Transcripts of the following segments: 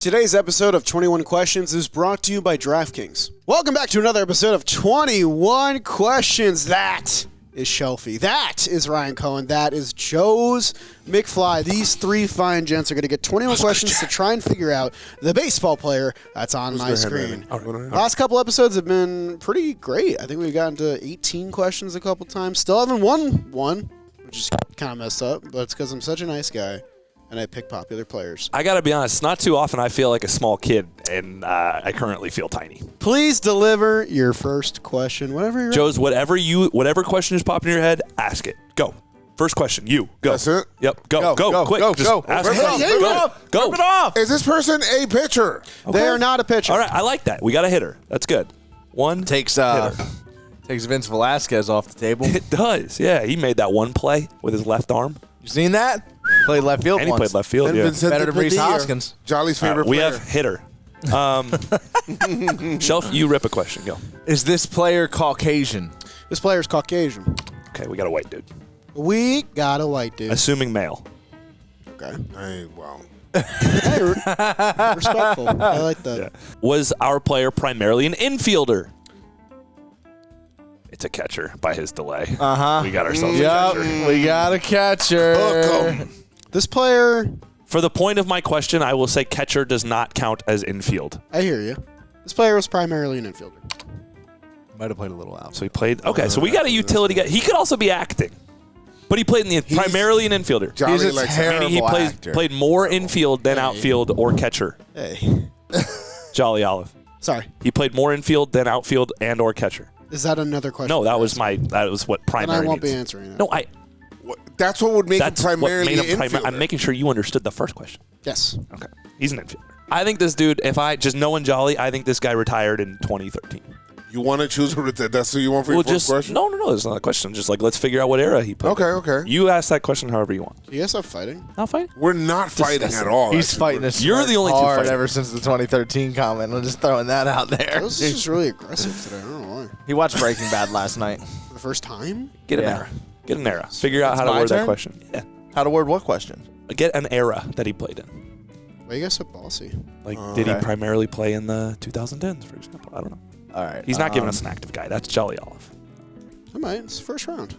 Today's episode of 21 Questions is brought to you by DraftKings. Welcome back to another episode of 21 Questions. That is Shelfy. That is Ryan Cohen. That is Joez, McFly. These three fine gents are going to get 21 questions to try and figure out the baseball player that's on my screen. Last couple episodes have been pretty great. I think we've gotten to 18 questions a couple times. Still haven't won one, which is kind of messed up, but it's because I'm such a nice guy. And I pick popular players. I got to be honest, not too often I feel like a small kid, and I currently feel tiny. Please deliver your first question, whatever you're Joez, whatever question is popping in your head, ask it. Go. First question, you. Go. That's it? Yep. Go. Quick. Go. Just ask Rip it. Go. Rip it off. Is this person a pitcher? Okay. They are not a pitcher. All right, I like that. We got a hitter. That's good. One takes hitter. Takes Vince Velasquez off the table. It does. Yeah, he made that one play with his left arm. You seen that? Played left field And he once. played left field, And yeah. Vincent Better than Reese Padilla, Hoskins. Jolly's favorite We player. have hitter. Shelf, you rip a question. Go. Is this player Caucasian? This player is Caucasian. Okay, we got a white dude. We got a white dude. Assuming male. Okay. Wow. Hey, respectful. I like that. Yeah. Was our player primarily an infielder? It's a catcher by his delay. We got ourselves a catcher. We got a catcher. Hook 'em. This player, For the point of my question, I will say catcher does not count as infield. I hear you. This player was primarily an infielder. Might have played a little out. So he played. Okay, so we got a utility guy. He could also be acting, but he played in the primarily an infielder. Jolly He's a likes terrible Meaning he actor. played more infield than outfield or catcher. Hey. Jolly Olive. Sorry. He played more infield than outfield and or catcher. Is that another question? No, that was what And primary I won't be means. answering that. No, That's what would make him that's what primarily made him an infielder. I'm making sure you understood the first question. Yes. Okay. He's an infielder. I think this dude, if I just knowing Jolly, I think this guy retired in 2013. You want to choose that's who you want for your first question? No, it's not a question. Just like, let's figure out what era he played. Okay. You ask that question however you want. You guys stop fighting? I'll fight. We're not fighting Disgusting. at all. He's actually. fighting this. You're the only two hard fighting. ever since the 2013 comment. I'm just throwing that out there. This is just really aggressive today. I don't know why. He watched Breaking Bad last night. For the first time? Get an Yeah. era. Get an era. Figure out It's how to my word that turn? question. Yeah. How to word what question? Get an era that he played in. Why you guys so bossy? Like, did he Okay. primarily play in the 2010s, for example? I don't know. All right. He's not giving us an active guy. That's Jolly Olive. I might. It's the first round.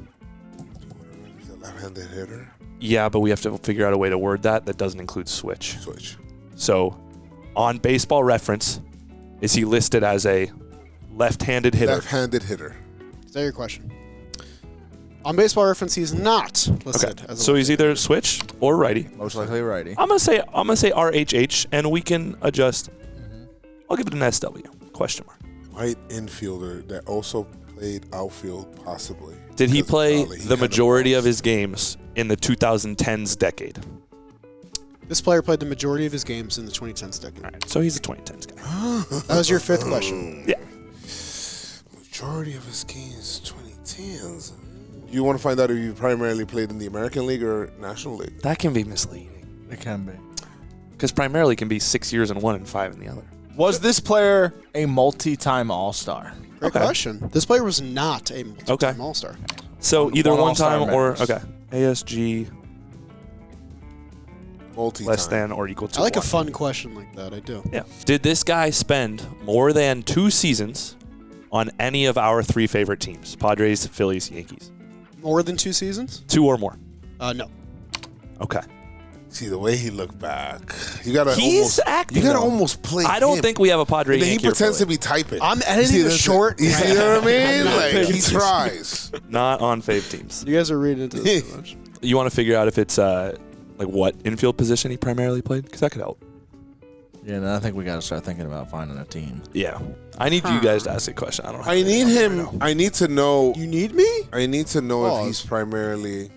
He's a left-handed hitter. Yeah, but we have to figure out a way to word that doesn't include switch. Switch. So, on Baseball Reference, is he listed as a left-handed hitter? Left-handed hitter. Is that your question? On Baseball Reference, he's not listed Okay. as a So he's either switch or righty. Most likely righty. I'm gonna say RHH, and we can adjust. I'll give it an SW. Question mark. White infielder that also played outfield, possibly. Did he Because of play Jolly. He the got majority of balls. his games in the 2010s decade? This player played the majority of his games in the 2010s decade. All right, so he's a 2010s guy. That was your fifth question. Yeah. Majority of his games, 2010s. You want to find out if you primarily played in the American League or National League? That can be misleading. It can be. Because primarily can be 6 years in one and 5 in the other. Was this player a multi-time All-Star? Great question. This player was not a multi-time All-Star. So either One one All-Star time or, members. okay, ASG Multi-time. less than or equal to I like a 1. fun question like that. I do. Yeah. Did this guy spend more than 2 seasons on any of our 3 favorite teams? Padres, Phillies, Yankees. More than 2 seasons? 2 or more. No. Okay. See the way he looked back. You gotta He's almost. acting, You gotta though. almost play. I don't him. think we have a Padre And then he Yankee or pretends to Philly. be typing. I'm editing the short. You see what I mean? not Like paying he attention. tries. Not on fave teams. You guys are reading into this too much. You want to figure out if it's like what infield position he primarily played? Because that could help. Yeah, no, I think we got to start thinking about finding a team. Yeah. I need you guys to ask a question. I don't know. I need him. I need to know. You need me? I need to know Pause. if he's primarily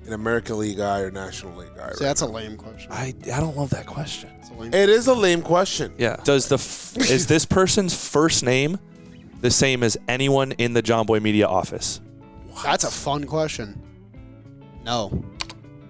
an American League guy or National League guy. See, that's a lame question. I don't love that question. It's a lame It is a lame question. Yeah. Does is this person's first name the same as anyone in the John Boy Media office? That's a fun question. No.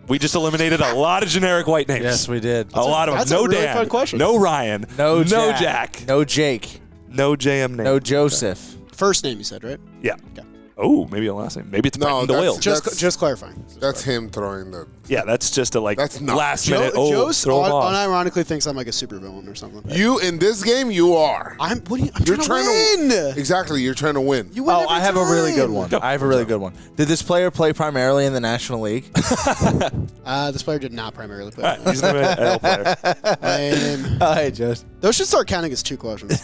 We just eliminated a lot of generic white names. Yes, we did. A lot of them. that's a No really Dan. fun question. No Ryan. No Jack. No Jake. No JM name. No Joseph. First name you said, right? Yeah. Okay. Oh, maybe a last name. Maybe it's Brenton Doyle. Just clarifying. That's him throwing the. Yeah, that's just a That's not- last minute. Joe's throw him off. unironically thinks I'm like a supervillain or something. You in this game, you are. I'm You're trying to win. Exactly, you're trying to win. You win Oh, every I have a really good time. one. I have a really good one. Did this player play primarily in the National League? This player did not primarily play. All right, he's an NL player. Lame. Oh, hey, Joe. Those should start counting as 2 questions.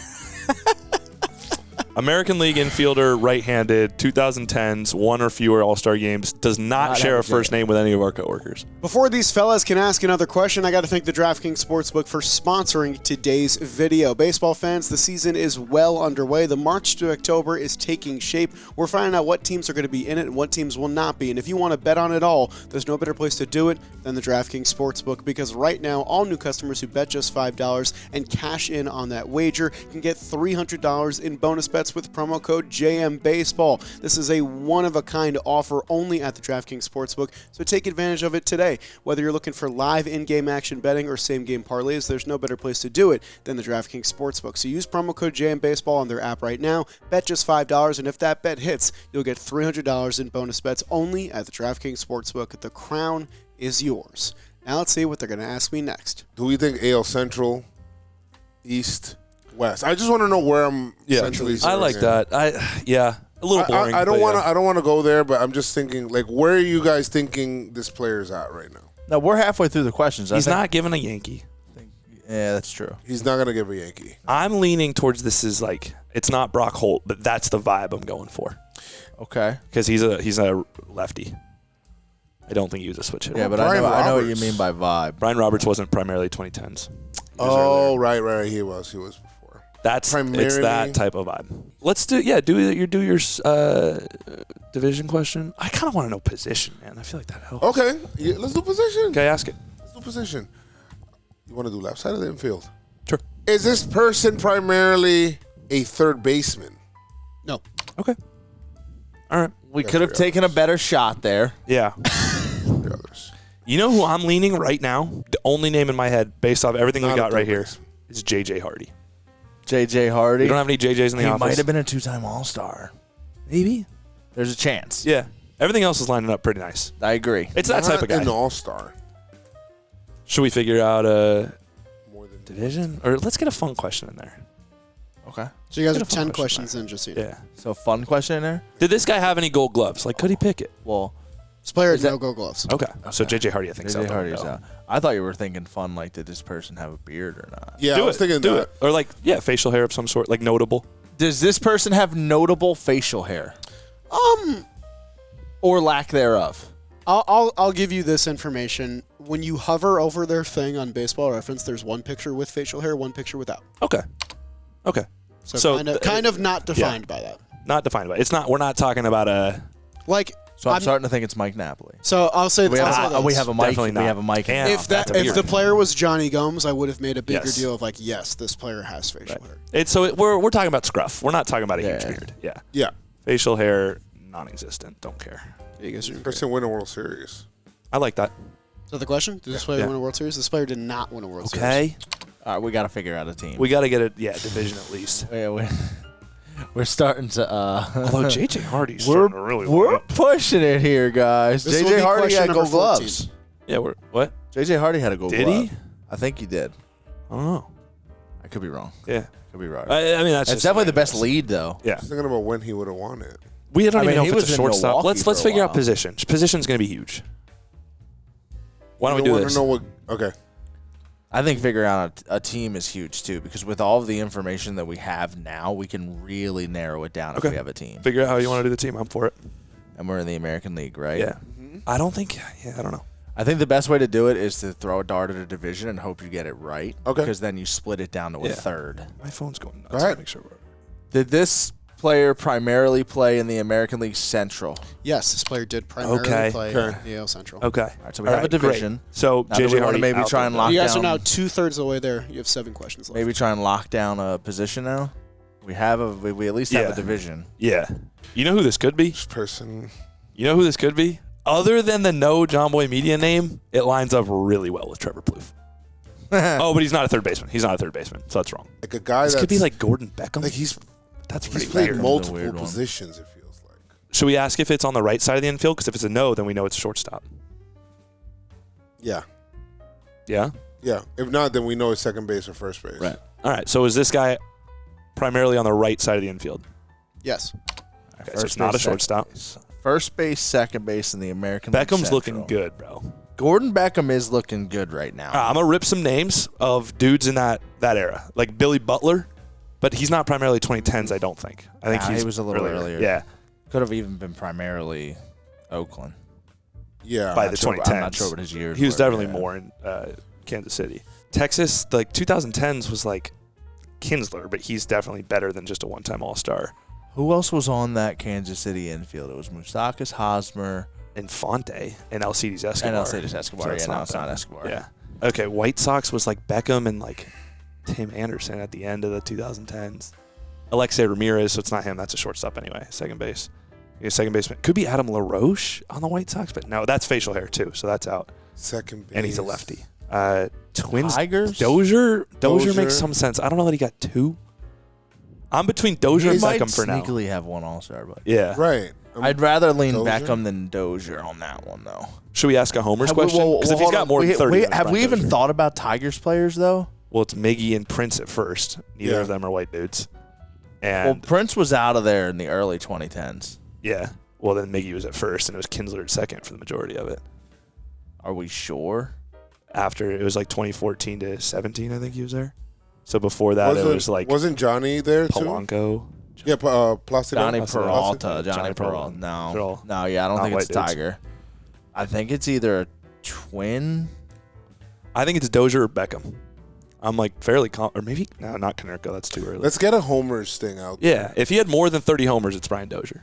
American League infielder, right-handed, 2010s, 1 or fewer All-Star games, does not share a first name with any of our coworkers. Before these fellas can ask another question, I got to thank the DraftKings Sportsbook for sponsoring today's video. Baseball fans, the season is well underway. The March to October is taking shape. We're finding out what teams are going to be in it and what teams will not be. And if you want to bet on it all, there's no better place to do it than the DraftKings Sportsbook, because right now, all new customers who bet just $5 and cash in on that wager can get $300 in bonus bets with promo code JMBaseball. This is a one-of-a-kind offer only at the DraftKings Sportsbook, so take advantage of it today. Whether you're looking for live in-game action betting or same-game parlays, there's no better place to do it than the DraftKings Sportsbook. So use promo code JMBaseball on their app right now, bet just $5, and if that bet hits, you'll get $300 in bonus bets only at the DraftKings Sportsbook. The crown is yours. Now let's see what they're going to ask me next. Do we think AL Central, East, West? I just want to know where I'm centrally. I like that. A little boring. I don't want to. I don't want to go there, but I'm just thinking, like, where are you guys thinking this player's at right now? No, we're halfway through the questions. He's not giving a Yankee. Yeah, that's true. He's not gonna give a Yankee. I'm leaning towards this is like it's not Brock Holt, but that's the vibe I'm going for Okay. because he's a lefty. I don't think he was a switch hitter. Yeah, but I know what you mean by vibe. Brian Roberts wasn't primarily 2010s. Oh, right. He was before. It's Primarily- that type of vibe. Let's do your division question. I kind of want to know position, man. I feel like that helps. Okay, let's do position. Okay, ask it. Let's do position. You want to do left side of the infield? Sure. Is this person primarily a third baseman? No. Okay. All right. We could have taken a better shot there. Yeah. The others. You know who I'm leaning right now? The only name in my head, based off everything we Not a got right third here, baseman. is J.J. Hardy. J.J. Hardy. We don't have any J.J.'s in the He office. might have been a 2-time All-Star. Maybe. There's a chance. Yeah. Everything else is lining up pretty nice. I agree. It's that type of guy. An all-star. Should we figure out a More than division? Or let's get a fun question in there. Okay. So you guys Get are a fun 10 question questions in, just so you know. Yeah. So fun question in there? Did this guy have any gold gloves? Like, could he pick it? Well, This player has Is that- no gold gloves. Okay. So J.J. Hardy, I think so. J.J. Hardy's out. I thought you were thinking fun, like, did this person have a beard or not? Yeah, Do I was thinking do that. it. Or like, facial hair of some sort, like notable. Does this person have notable facial hair? Or lack thereof? I'll give you this information. When you hover over their thing on Baseball Reference, there's one picture with facial hair, one picture without. Okay. So, kind of not defined by that. Not defined by. It's not. We're not talking about a. Like, So I'm starting to think it's Mike Napoli. So I'll say We I'll have, say this. we have a mic. Definitely not. We have a mic. And- If that's a if beard. the player was Johnny Gomes, I would have made a bigger Yes. deal of like, yes, this player has facial hair. We're talking about scruff. We're not talking about a huge Yeah. beard. Yeah. Yeah. Facial hair, non-existent. Don't care. You guys are great. Person win a World Series. I like that. Is that the question? Did this player Yeah. win a World Series? This player did not win a World Series. Okay. All right, we got to figure out a team. We got to get a division at least. Yeah, we're starting to. Although J.J. Hardy's we're starting to really we're warm up. pushing it here, guys. This will J.J. be Hardy question had number gold 14. gloves. Yeah. We're what? J.J. Hardy had a gold Did glove. he? I think he did. I don't know. I could be wrong. Yeah. Could be right. I mean that's It's just definitely the my best guess. lead, though. Yeah. Just thinking about when he would have won it. We don't I even mean, know he if was it's a in shortstop. Milwaukee Let's for a figure out while. position. Position's going to be huge. Why don't we do want this? to know what? Okay. I think figuring out a team is huge, too, because with all of the information that we have now, we can really narrow it down if Okay. we have a team. Figure out how you want to do the team. I'm for it. And we're in the American League, right? Yeah. I don't think. Yeah. I don't know. I think the best way to do it is to throw a dart at a division and hope you get it right. Okay. Because then you split it down to a Yeah. third. My phone's going nuts. Go ahead. Make sure we're. Did this player primarily play in the American League Central? Yes, this player did primarily Okay. play Okay. in the AL Central. Okay. All right, so we All have a right, great. division. So Now, do J.J. we wanna Hardy maybe out try the and door. lock You guys down- are now 2/3 of the way there. You have 7 questions left. Maybe try and lock down a position now. We at least have Yeah. a division. Yeah. You know who this could be? This person. You know who this could be? Other than the no John Boy Media name, it lines up really well with Trevor Plouffe. Oh, but he's not a third baseman. He's not a third baseman, so that's wrong. Like a guy This that's. could be like Gordon Beckham. Like he's That's pretty played weird. multiple weird one. positions, it feels like. Should we ask if it's on the right side of the infield? Because if it's a no, then we know it's shortstop. Yeah. Yeah? Yeah. If not, then we know it's second base or first base. Right. All right. So is this guy primarily on the right side of the infield? Yes. Okay, so it's not a shortstop. First base, second base in the American League Beckham's Central. looking good, bro. Gordon Beckham is looking good right now. I'm going to rip some names of dudes in that era. Like Billy Butler, but he's not primarily 2010s, I don't think. I think he was a little earlier. Yeah. Could have even been primarily Oakland. Yeah. By the 2010s. I'm not sure what his years He was were, definitely yeah. more in Kansas City. Texas, like 2010s was like Kinsler, but he's definitely better than just a one-time All-Star. Who else was on that Kansas City infield? It was Moustakas, Hosmer, Infante, and Alcides Escobar. and Alcides Escobar. it's Yeah, no, not it's them. not Escobar. Yeah. Okay, White Sox was like Beckham and like Tim Anderson at the end of the 2010s. Alexei Ramirez, so it's not him. That's a shortstop anyway. Second base. Second baseman. Could be Adam LaRoche on the White Sox, but no, that's facial hair too, so that's out. Second base. And he's a lefty. Twins. Tigers? Dozier Dozier. makes some sense. I don't know that he got two. I'm between Dozier He and might Beckham for now. sneakily have one All-Star, but Yeah. Right. I'd rather lean Dozier? Beckham than Dozier on that one, though. Should we ask a Homers question? Because if he's hold got on. more than 30, then it's have Brian we even Dozier. thought about Tigers players though? Well, it's Miggy and Prince at first. Neither Yeah. of them are white dudes. Well, And Prince was out of there in the early 2010s. yeah, well then Miggy was at first, and it was Kinsler at second for the majority of it. Are we sure? After it was like 2014 to 17, I think he was there. So before that, it was like wasn't Johnny there too? Polanco. Yeah, Placido. Johnny Placido. Peralta. Johnny Johnny Peralta. Peralta. They're all No, yeah, I don't not think it's white dudes. Tiger. I think it's either a twin. I think it's Dozier or Beckham. I'm like fairly or maybe no, not Konerko. That's too early. Let's get a Homers thing out. Yeah, if he had more than 30 homers, it's Brian Dozier.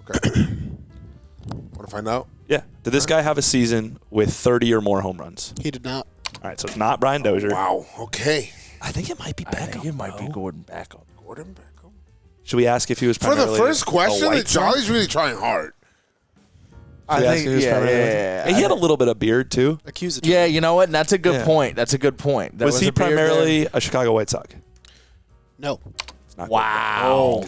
Okay. Want to find out? Yeah. Did this guy have a season with 30 or more home runs? He did not. All right, so it's not Brian Dozier. Wow. Okay. I think it might be I Beckham. think it might be bro. Gordon Beckham. Gordon Beckham. Should we ask if he was For the primarily first a question, White that Jolly's really trying hard. I Should we ask think, if he was primarily- yeah. And he had a little bit of beard too. Accusatory. Yeah, you know what? That's a good Yeah. point. That's a good point. There Was he a beard primarily a Chicago White Sox? No. It's not there. Wow.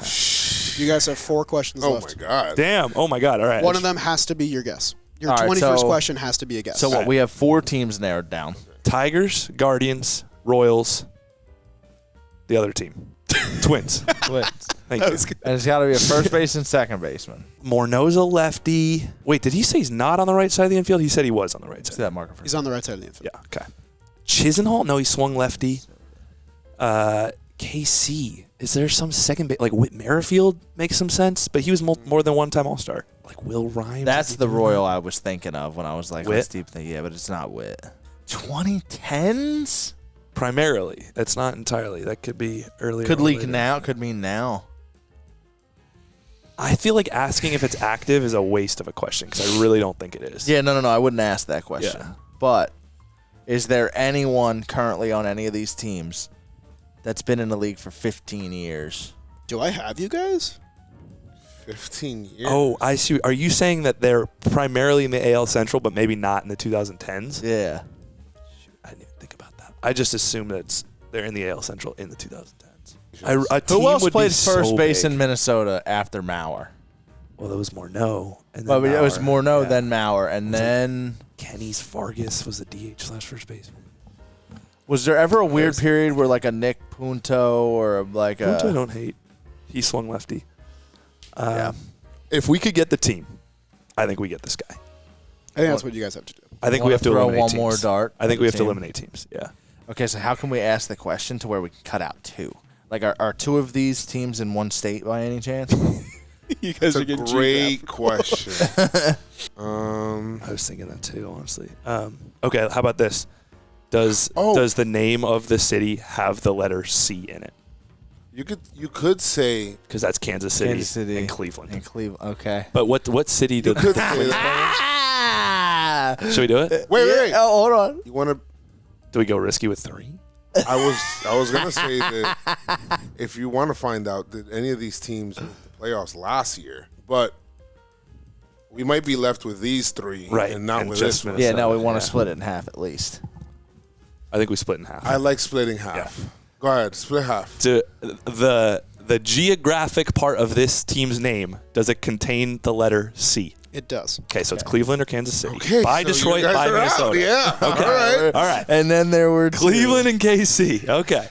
You guys have 4 questions Oh left. my God. Damn. Oh my God. All right. One of them has to be your guess. Your All right, 21st so- question has to be a guess. So what? Alright. We have 4 teams narrowed down. Tigers, Guardians, Royals, the other team, Twins. Thank you. And it's got to be a first base and second baseman. Morneau's a lefty. Wait, did he say he's not on the right side of the infield? He said he was on the right What's side. that marker for? He's on the right side of the infield. Yeah. Okay. Chisenhall? No, he swung lefty. KC. Is there some second base? Like Whit Merrifield makes some sense, but he was more than one-time All-Star. Like Will Rhymes. That's is he the doing Royal I was thinking of when I was like, Witt? let's deep think. Yeah, but it's not Witt. 2010s? that? Primarily. It's not entirely. That could be earlier. Could or leak later. now. Could mean now. I feel like asking if it's active is a waste of a question because I really don't think it is. Yeah, no. I wouldn't ask that question. Yeah. But is there anyone currently on any of these teams that's been in the league for 15 years? Do I have you guys? 15 years. Oh, I see. Are you saying that they're primarily in the AL Central, but maybe not in the 2010s? Yeah. I didn't even think about that. I just assume that they're in the AL Central in the 2010s. Who else played first so base big. in Minnesota after Mauer? Well, there was Morneau. And then Well, it was Mauer. Morneau, Yeah. then Mauer, and then Kenny's Vargas was the DH/first baseman. was there ever a weird period where like a Nick Punto or like a Punto I don't hate. He swung lefty. Yeah. If we could get the team, I think we get this guy. I think that's what you guys have to do. I think Wanna we have to throw eliminate one teams. more dart I think for we the have to team? eliminate teams. Yeah. Okay, so how can we ask the question to where we can cut out 2? Like, are 2 of these teams in one state by any chance? You guys That's a great question. I was thinking that too, honestly. Okay, how about this? Does Oh. the name of the city have the letter C in it? You could say Because that's Kansas City, Kansas City and Cleveland. In Cleveland. Okay. But what city you did? could say that. Should we do it? Wait. Oh, hold on. You want to? Do we go risky with 3? I was gonna say that if you want to find out that any of these teams made the playoffs last year, but we might be left with these 3, Right, and not and with just this one. Minnesota. Yeah, no, we want Yeah. to split it in half at least. I think we split in half. I like splitting half. Yeah. Go ahead, split half. the the geographic part of this team's name, does it contain the letter C? It does. Okay, so it's Cleveland or Kansas City. Okay, By so Detroit, you guys by are out. Minnesota. Yeah. Okay. All right. And then there were Cleveland and KC. Okay.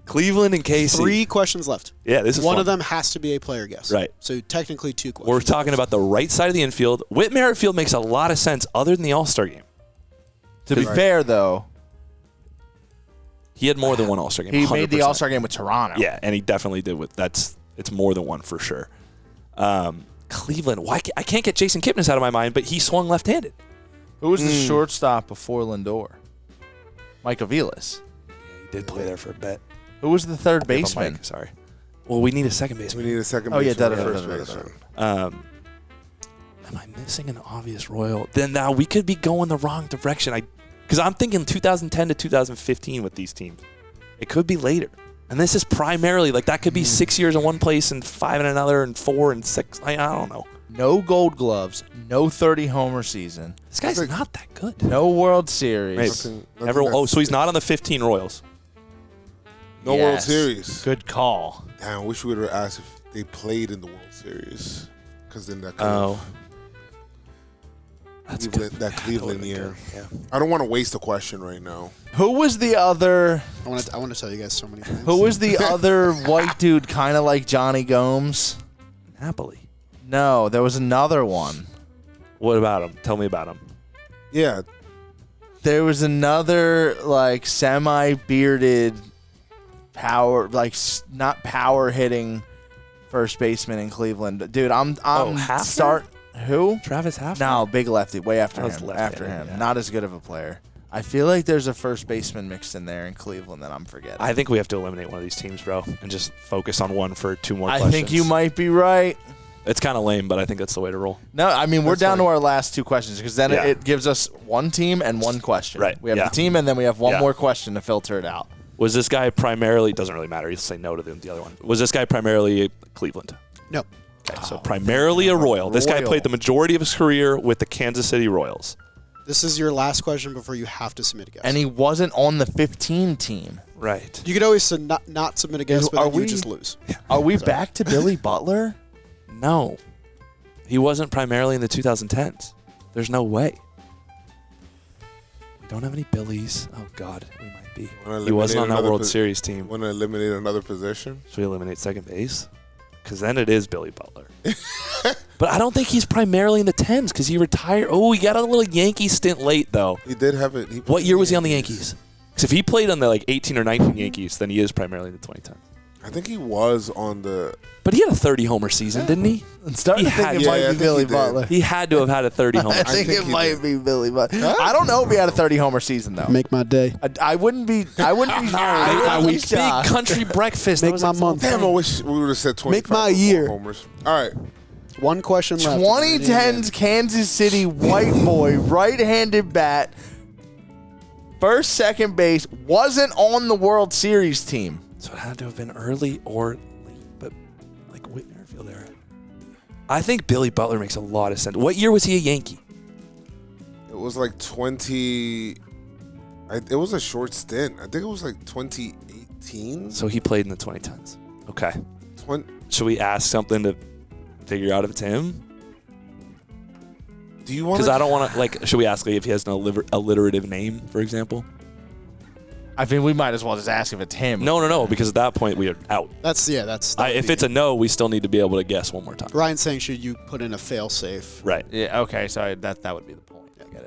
Cleveland and KC. 3 questions left. Yeah, this is One fun. of them has to be a player guess. Right. So technically 2 questions. We're talking about the right side of the infield. Whit Merrifield makes a lot of sense other than the All-Star game. To be fair, though, He had more than one All-Star game. he made the 100%. All-Star game with Toronto. Yeah, and he definitely did it's more than one for sure. Cleveland, I can't get Jason Kipnis out of my mind, but he swung left-handed. Who was the shortstop before Lindor? Mike Aviles. Yeah, he did play there for a bit. Who was the third Give him baseman? Mike, sorry. Well, we need a second We baseman. need a second Oh, yeah, baseman. da-da-da-da-da-da. First baseman. Am I missing an obvious Royal? Then now we could be going the wrong direction. Because I'm thinking 2010 to 2015 with these teams. It could be later. And this is primarily, that could be 6 years in one place and 5 in another and 4 and 6. I don't know. No Gold Gloves. No 30-homer season. This guy's not that good. No World Series. Maybe. Nothing So he's not on the 15 Royals. No World Yes. Series. Good call. Damn, I wish we would have asked if they played in the World Series. Because then that could Oh. have That's Cleveland, good. that Cleveland That year. would've been good, I don't want to waste a question right now. Who was the other? I want to tell you guys so many things. Who was the other white dude, kind of like Johnny Gomes? Yeah. Napoli. No, there was another one. What about him? Tell me about him. Yeah, There was another semi-bearded power, not power hitting first baseman in Cleveland. Dude, I'm Hafner? start who? Travis Hafner? No, big lefty, way after That was him. left-handed, After him, yeah. not as good of a player. I feel like there's a first baseman mixed in there in Cleveland that I'm forgetting. I think we have to eliminate one of these teams, bro, and just focus on one for 2 more I questions. think you might be right. It's kind of lame, but I think that's the way to roll. No, I mean, we're That's down to fine. our last 2 questions because then Yeah. it gives us one team and one question. Right, We have yeah. the team and then we have one Yeah. more question to filter it out. Was this guy primarily, doesn't really matter, you'll say no to the other one. Was this guy primarily Cleveland? No. Okay, so primarily a Royal. This guy Royal. played the majority of his career with the Kansas City Royals. This is your last question before you have to submit a guess. And he wasn't on the 15 team. Right. You could always not submit a guess, but Are then you we- just lose. Are we back to Billy Butler? No. He wasn't primarily in the 2010s. There's no way. We don't have any Billies. Oh, God, we might be. Wanna He wasn't on eliminate that another World pos- Series team. want to eliminate another position. Should we eliminate second base? Because then it is Billy Butler. But I don't think he's primarily in the 10s because he retired. Oh, he got a little Yankee stint late, though. He did have it. What year was he on the Yankees? Because if he played on the 18 or 19 Yankees, then he is primarily in the 2010s. I think he was on the. But he had a 30-homer season, didn't he? I'm starting He to think had- it Yeah, might I be think Billy he did. Butler. He had to have had a 30-homer I season. think think it he might did. be Billy Butler. I don't know if he had a 30-homer season, though. Make my day. I wouldn't be. I wouldn't be. I wouldn't be Big shocked. country breakfast. Make That was my like month. Damn, I wish we would have said 25. Make my year. Homers. All right. One question left. 2010's Kansas City white boy, right-handed bat, first, second base, wasn't on the World Series team. So it had to have been early or late, but like Whit Merrifield era. I think Billy Butler makes a lot of sense. What year was he a Yankee? It was like 20. It was a short stint. I think it was like 2018. So he played in the 2010s. Okay. 20, Should we ask something to figure out if it's him? do you want? Because I don't want to, should we ask if he has an alliterative name, for example? I think we might as well just ask if it's him. No, because at that point we are out. That's. If it's a no, we still need to be able to guess one more time. Ryan's saying, should you put in a fail safe? Right. Yeah. Okay. So that would be the point. I get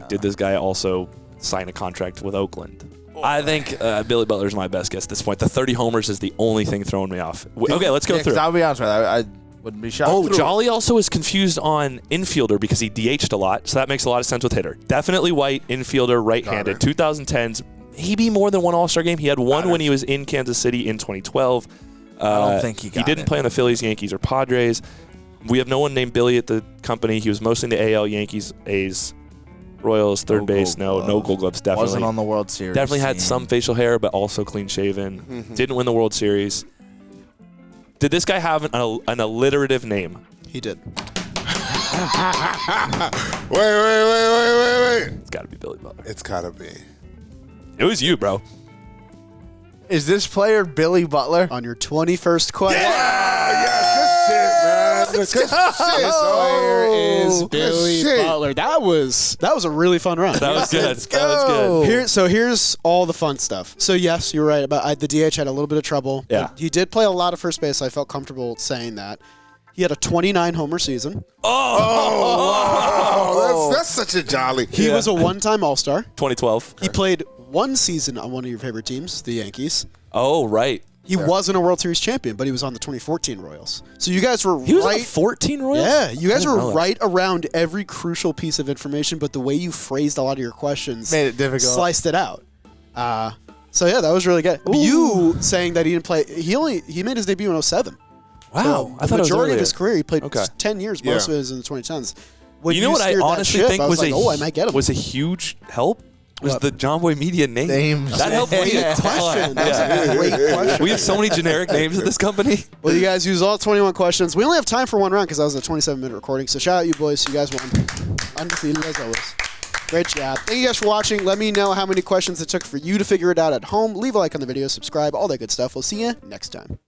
it. Did this guy also sign a contract with Oakland? I think Billy Butler's my best guess at this point. The 30 homers is the only thing throwing me off. Okay, let's go through. I'll be honest with you. I wouldn't be shocked. Oh, Jolly also is confused on infielder because he DH'd a lot, so that makes a lot of sense with hitter. Definitely white, infielder, right-handed. 2010s, maybe more than one All-Star game. He had one when he was in Kansas City in 2012. I don't think he got didn't it. play on the Phillies, Yankees, or Padres. We have no one named Billy at the company. He was mostly in the AL, Yankees, A's, Royals, third base. No Gold Gloves, definitely. Wasn't on the World Series. Definitely had team. some facial hair, but also clean-shaven. Didn't win the World Series. Did this guy have an alliterative name? He did. Wait. It's got to be Billy Butler. It's gotta be. It was you, bro. Is this player Billy Butler? On your 21st question. Good shit, man. This player is Billy shit. Butler. That was a really fun round. That was good. Let's That was go. good. Here's all the fun stuff. So yes, you're right about the DH had a little bit of trouble. Yeah. But he did play a lot of first base. So I felt comfortable saying that. He had a 29 homer season. Oh, that's such a jolly. He was a one-time All-Star. 2012. He played one season on one of your favorite teams, the Yankees. Oh, right. He wasn't a World Series champion, but he was on the 2014 Royals. So you guys were He was on right. the 14 Royals? Yeah, you guys I didn't were know that. right around every crucial piece of information, but the way you phrased a lot of your questions Made it difficult. sliced it out. So yeah, that was really good. You saying that he didn't play, he made his debut in 07. Wow. So I the thought it was majority of earlier. his career, he played Okay. 10 years. Yeah. Most of it is in the 2010s. When You know what I steered that honestly ship, think I was was like, I might get him. was a huge help? Was What? the John Boy Media name. Names. That helped me. Great question. That was Yeah. a great question. We have so many generic names at this company. Well, you guys used all 21 questions. We only have time for one round because that was a 27-minute recording. So shout out you boys. You guys won. Undefeated as always. Great job. Thank you guys for watching. Let me know how many questions it took for you to figure it out at home. Leave a like on the video, subscribe, all that good stuff. We'll see you next time.